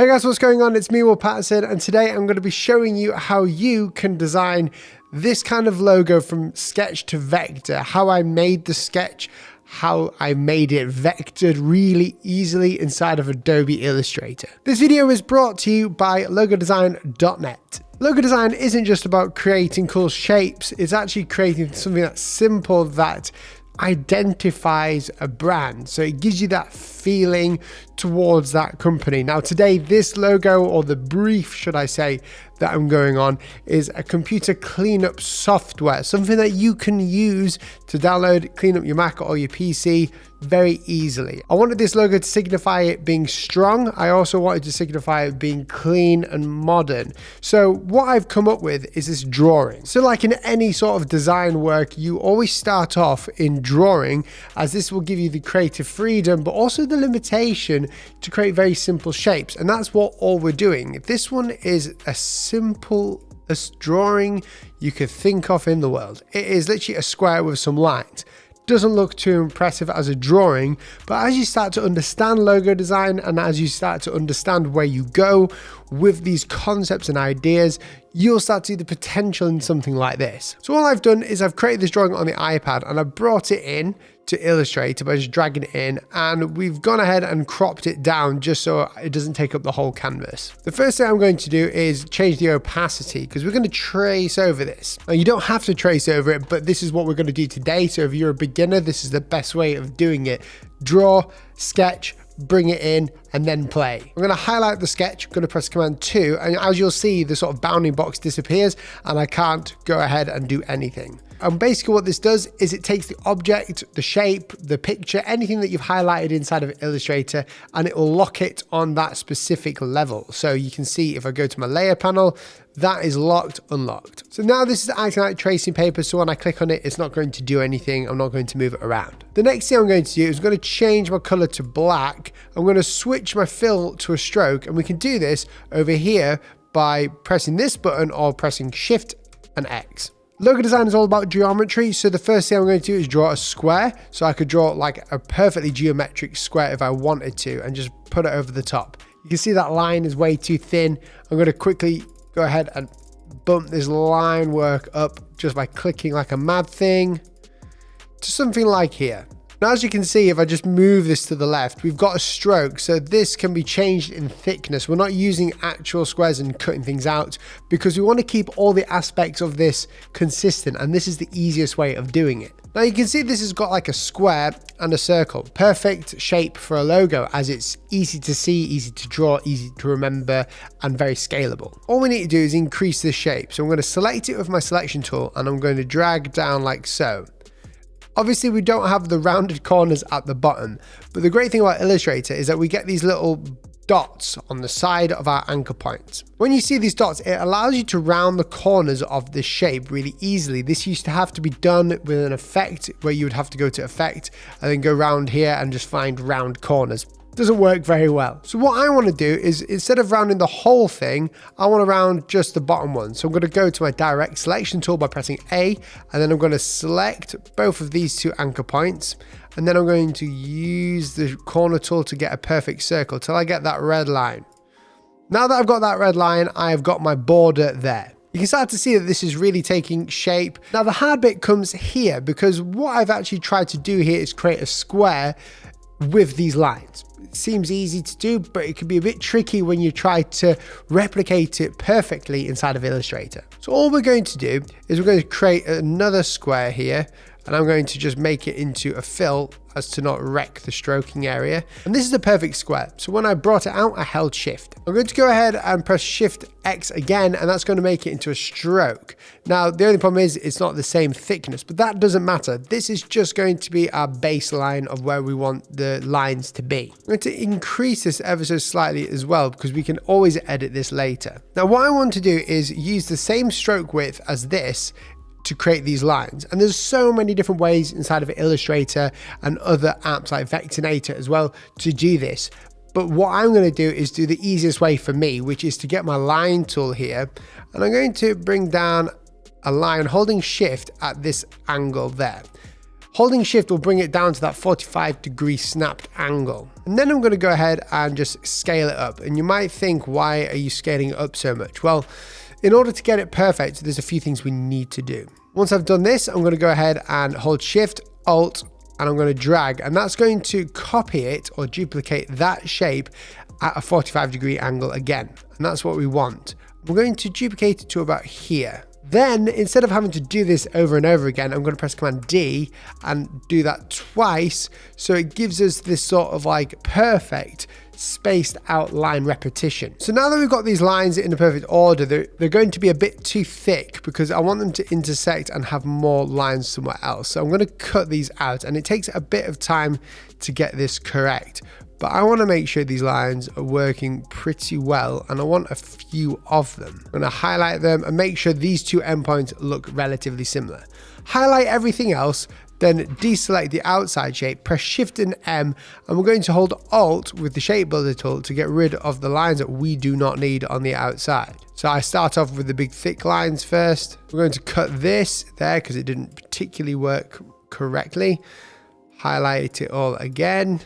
Hey guys, what's going on? It's me, Paterson, and today I'm going to be showing you how you can design this kind of logo from sketch to vector, how I made the sketch, how I made it vectored really easily inside of Adobe Illustrator. This video is brought to you by LogoDesign.Net. LogoDesign isn't just about creating cool shapes, it's actually creating something that's simple that identifies a brand. So it gives you that feeling towards that company. Now today, this logo, or the brief should I say, that I'm going on is a computer cleanup software, something that you can use to download, clean up your Mac or your PC very easily. I wanted this logo to signify it being strong. I also wanted to signify it being clean and modern. So what I've come up with is this drawing. So like in any sort of design work, you always start off in drawing, as this will give you the creative freedom, but also the limitation to create very simple shapes. And that's what all we're doing. This one is a simplest drawing you could think of in the world. It is literally a square with some lines. Doesn't look too impressive as a drawing, but as you start to understand logo design and as you start to understand where you go with these concepts and ideas, you'll start to see the potential in something like this. So all I've done is I've created this drawing on the iPad and I brought it in to Illustrator by just dragging it in, and we've gone ahead and cropped it down just so it doesn't take up the whole canvas. The first thing I'm going to do is change the opacity, because we're going to trace over this. Now you don't have to trace over it, but this is what we're going to do today. So if you're a beginner, this is the best way of doing it. Draw, sketch, bring it in, and then play. I'm going to highlight the sketch, I'm going to press Command 2, and as you'll see, the sort of bounding box disappears and I can't go ahead and do anything. And basically what this does is it takes the object, the shape, the picture, anything that you've highlighted inside of Illustrator, and it will lock it on that specific level. So you can see if I go to my layer panel, that is locked, unlocked. So now this is acting like tracing paper, so when I click on it, it's not going to do anything. I'm not going to move it around. The next thing I'm going to do is I'm going to change my color to black. I'm going to switch my fill to a stroke, and we can do this over here by pressing this button or pressing Shift and X. Logo design is all about geometry, so the first thing I'm going to do is draw a square. So I could draw like a perfectly geometric square if I wanted to, and just put it over the top. You can see that line is way too thin. I'm going to quickly go ahead and bump this line work up just by clicking like a mad thing to something like here. Now, as you can see, if I just move this to the left, we've got a stroke. So this can be changed in thickness. We're not using actual squares and cutting things out because we want to keep all the aspects of this consistent. And this is the easiest way of doing it. Now you can see this has got like a square and a circle. Perfect shape for a logo, as it's easy to see, easy to draw, easy to remember, and very scalable. All we need to do is increase this shape. So I'm going to select it with my selection tool and I'm going to drag down like so. Obviously, we don't have the rounded corners at the bottom, but the great thing about Illustrator is that we get these little dots on the side of our anchor points. When you see these dots, it allows you to round the corners of this shape really easily. This used to have to be done with an effect where you would have to go to effect and then go round here and just find round corners. Doesn't work very well. So what I want to do is, instead of rounding the whole thing, I want to round just the bottom one. So I'm going to go to my direct selection tool by pressing A, and then I'm going to select both of these two anchor points, and then I'm going to use the corner tool to get a perfect circle till I get that red line. Now that I've got that red line, I've got my border there. You can start to see that this is really taking shape. Now the hard bit comes here, because what I've actually tried to do here is create a square with these lines. It seems easy to do, but it can be a bit tricky when you try to replicate it perfectly inside of Illustrator. So all we're going to do is we're going to create another square here, and I'm going to just make it into a fill as to not wreck the stroking area. And this is a perfect square. So when I brought it out, I held Shift. I'm going to go ahead and press Shift X again, and that's going to make it into a stroke. Now, the only problem is it's not the same thickness, but that doesn't matter. This is just going to be our baseline of where we want the lines to be. I'm going to increase this ever so slightly as well, because we can always edit this later. Now, what I want to do is use the same stroke width as this to create these lines. And there's so many different ways inside of Illustrator and other apps like Vectornator as well to do this. But what I'm going to do is do the easiest way for me, which is to get my line tool here. And I'm going to bring down a line holding Shift at this angle there. Holding shift will bring it down to that 45-degree snapped angle. And then I'm going to go ahead and just scale it up. And you might think, why are you scaling it up so much? Well, in order to get it perfect, there's a few things we need to do. Once I've done this, I'm going to go ahead and hold shift, alt, and I'm going to drag, and that's going to copy it or duplicate that shape at a 45-degree angle again. And that's what we want. We're going to duplicate it to about here. Then instead of having to do this over and over again, I'm going to press Command D and do that twice. So it gives us this sort of like perfect spaced out line repetition. So now that we've got these lines in the perfect order, they're going to be a bit too thick because I want them to intersect and have more lines somewhere else. So I'm going to cut these out, and it takes a bit of time to get this correct. But I want to make sure these lines are working pretty well, and I want a few of them. I'm going to highlight them and make sure these two endpoints look relatively similar. Highlight everything else, then deselect the outside shape, press Shift and M, and we're going to hold Alt with the Shape Builder tool to get rid of the lines that we do not need on the outside. So I start off with the big thick lines first. We're going to cut this there because it didn't particularly work correctly. Highlight it all again.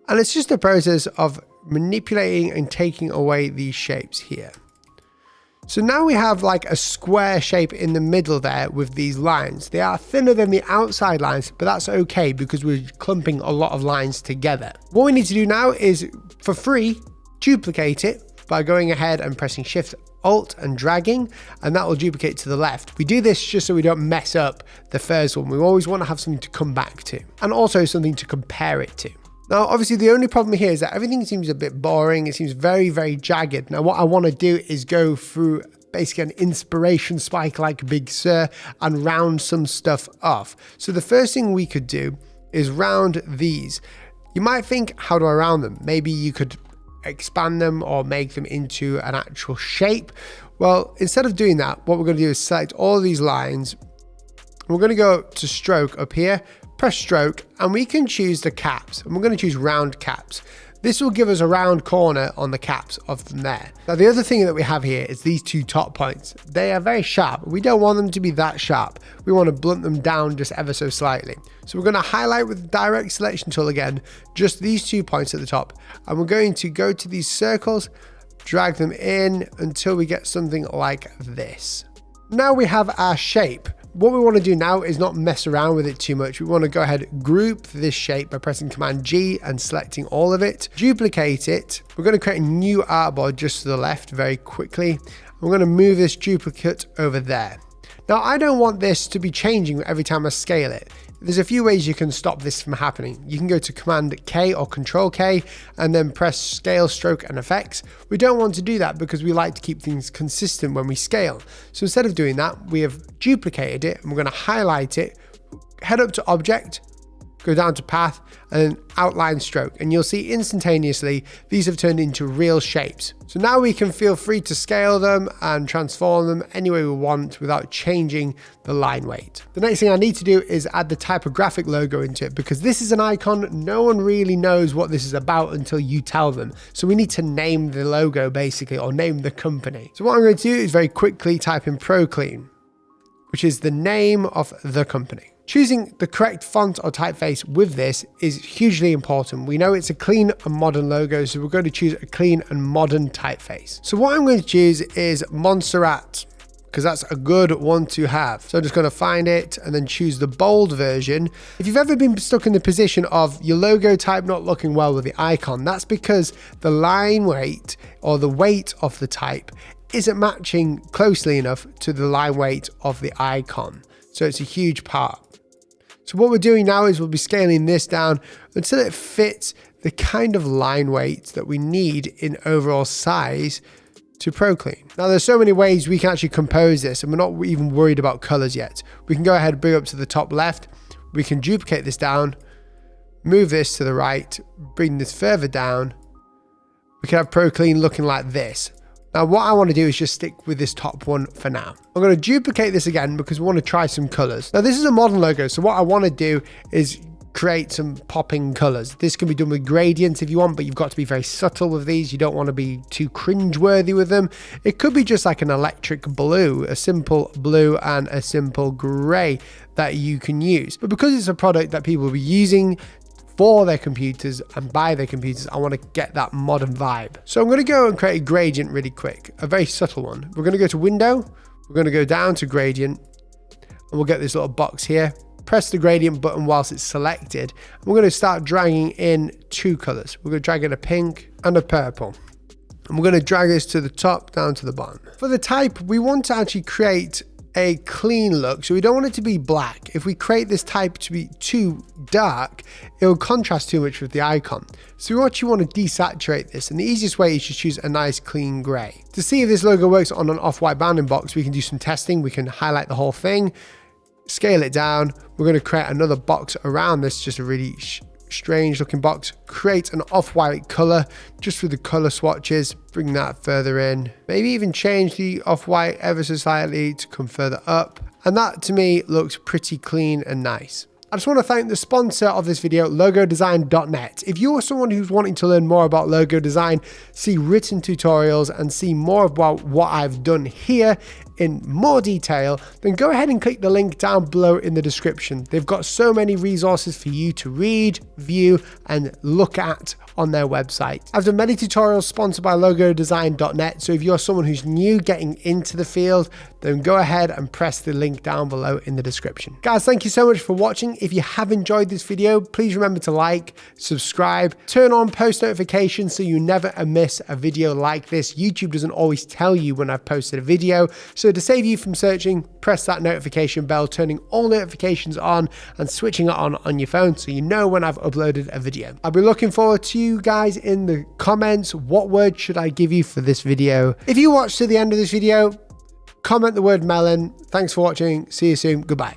And it's just a process of manipulating and taking away these shapes here. So now we have like a square shape in the middle there with these lines. They are thinner than the outside lines, but that's okay because we're clumping a lot of lines together. What we need to do now is, for free, duplicate it by going ahead and pressing Shift, Alt and dragging, and that will duplicate to the left. We do this just so we don't mess up the first one. We always want to have something to come back to, and also something to compare it to. Now, obviously, the only problem here is that everything seems a bit boring. It seems very, very jagged. Now, what I want to do is go through basically an inspiration spike like Big Sur and round some stuff off. So the first thing we could do is round these. You might think, how do I round them? Maybe you could expand them or make them into an actual shape. Well, instead of doing that, what we're going to do is select all of these lines. We're going to go to stroke up here, press stroke, and we can choose the caps, and we're going to choose round caps. This will give us a round corner on the caps of them there. Now, the other thing that we have here is these two top points. They are very sharp. We don't want them to be that sharp. We want to blunt them down just ever so slightly. So we're going to highlight with the direct selection tool again, just these 2 points at the top, and we're going to go to these circles, drag them in until we get something like this. Now we have our shape. What we want to do now is not mess around with it too much. We want to go ahead, group this shape by pressing Command G and selecting all of it, duplicate it. We're going to create a new artboard just to the left very quickly. We're going to move this duplicate over there. Now, I don't want this to be changing every time I scale it. There's a few ways you can stop this from happening. You can go to Command K or Control K and then press Scale, Stroke and Effects. We don't want to do that because we like to keep things consistent when we scale. So instead of doing that, we have duplicated it and we're going to highlight it, head up to Object, go down to Path and then Outline Stroke, and you'll see instantaneously these have turned into real shapes. So now we can feel free to scale them and transform them any way we want without changing the line weight. The next thing I need to do is add the typographic logo into it, because this is an icon. No one really knows what this is about until you tell them. So we need to name the logo basically, or name the company. So what I'm going to do is very quickly type in ProClean, which is the name of the company. Choosing the correct font or typeface with this is hugely important. We know it's a clean and modern logo, so we're going to choose a clean and modern typeface. So what I'm going to choose is Montserrat, because that's a good one to have. So I'm just going to find it and then choose the bold version. If you've ever been stuck in the position of your logo type not looking well with the icon, that's because the line weight or the weight of the type isn't matching closely enough to the line weight of the icon. So it's a huge part. So what we're doing now is we'll be scaling this down until it fits the kind of line weight that we need in overall size to ProClean. Now there's so many ways we can actually compose this, and we're not even worried about colors yet. We can go ahead and bring up to the top left. We can duplicate this down, move this to the right, bring this further down. We can have ProClean looking like this. Now what I want to do is just stick with this top one for now. I'm going to duplicate this again because we want to try some colors. Now this is a modern logo, so what I want to do is create some popping colors. This can be done with gradients if you want, but you've got to be very subtle with these. You don't want to be too cringe-worthy with them. It could be just like an electric blue, a simple blue and a simple gray that you can use. But because it's a product that people will be using for their computers and by their computers, I want to get that modern vibe. So I'm going to go and create a gradient really quick, a very subtle one. We're going to go to Window, we're going to go down to Gradient, and we'll get this little box here. Press the gradient button whilst it's selected. We're going to start dragging in two colors. We're going to drag in a pink and a purple. And we're going to drag this to the top, down to the bottom. For the type, we want to actually create a clean look. So we don't want it to be black. If we create this type to be too dark, it will contrast too much with the icon. So we actually want to desaturate this. And the easiest way is to choose a nice clean gray. To see if this logo works on an off-white bounding box, we can do some testing. We can highlight the whole thing, scale it down. We're going to create another box around this, just a really strange looking box. Create an off-white color just with the color swatches, bring that further in, maybe even change the off-white ever so slightly to come further up. And that to me looks pretty clean and nice. I just want to thank the sponsor of this video, LogoDesign.Net. If you're someone who's wanting to learn more about logo design, see written tutorials and see more about what I've done here in more detail, then go ahead and click the link down below in the description. They've got so many resources for you to read, view, and look at on their website. I've done many tutorials sponsored by LogoDesign.Net, so if you're someone who's new getting into the field, then go ahead and press the link down below in the description. Guys, thank you so much for watching. If you have enjoyed this video, please remember to like, subscribe, turn on post notifications so you never miss a video like this. YouTube doesn't always tell you when I've posted a video, so to save you from searching, press that notification bell, turning all notifications on and switching it on your phone so you know when I've uploaded a video. I'll be looking forward to you guys in the comments. What word should I give you for this video? If you watched to the end of this video, comment the word melon. Thanks for watching. See you soon. Goodbye.